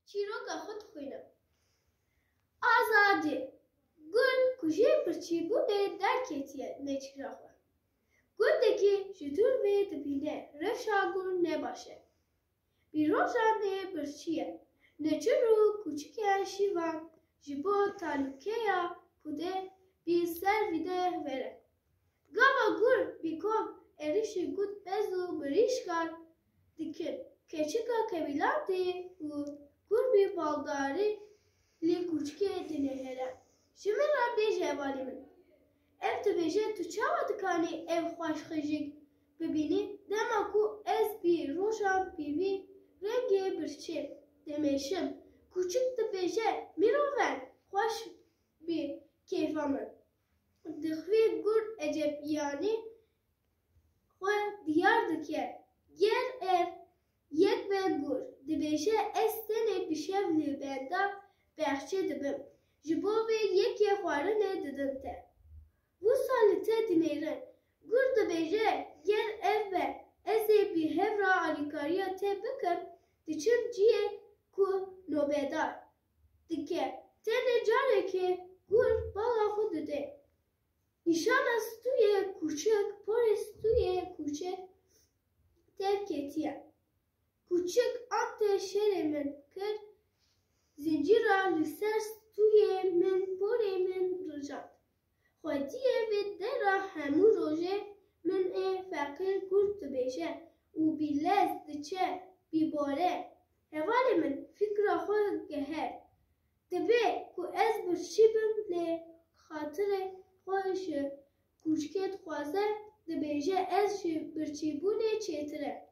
چیرۆکە خۆت خوێنە. ئازادی گورد کوژێ پرچیبوونێ دەرکێتیە نێچراخۆ. گوردێکی ji dûr vê dibîne reşa gund nebaşe. Bîrojan ê birçî ye, neçûn û kûçikên şîvan ji bo talûkeya Kudê bî ser vîde vere. Gava gurd bîkom êrişî gund bez û mirîşkar dikin. Keçika kewîlandê û gurbî baldarî lê kûçikê dinêhere. Ji min re bêje hevalî min. Ev dibêje tu çawa dikanî ev xweşxêjîk bibînî dema ku ez bî rojan pîvî rengê birçî demêşim. Kûçik dibêje miroven xweş bî kêfa min. Dixwî gurd ecebiyanî xwe diyar dike. Ger ev yek ve gurd dibêje ez tenê pîşev li benda bexçê dibim. Ji bo vê yekê xwarinê didim te. Wisa li te dinêrin. Gurd dibêje ger ev ve ez ê bî hevra alîkariya te bikim diçim ciyê ku nobedar dike. Tenê carekê gurd bala xwe dide. Nîşana stûyê kûçik porê stûyê kûçik tev ketiye. Kûçik ante şerê min kir zincîra li ser stûyê min porê min rijand. Xwediyê vê dera hemû rojê min ê feqîr gurd dibêje û bî lez diçe bîbore. Hevalê min fîkra xwe geher. Dibe ku ez birçî bim lê xatirê xwe ji kûçikê dixwaze dibêje ez ji birçîbûnê çêtir e.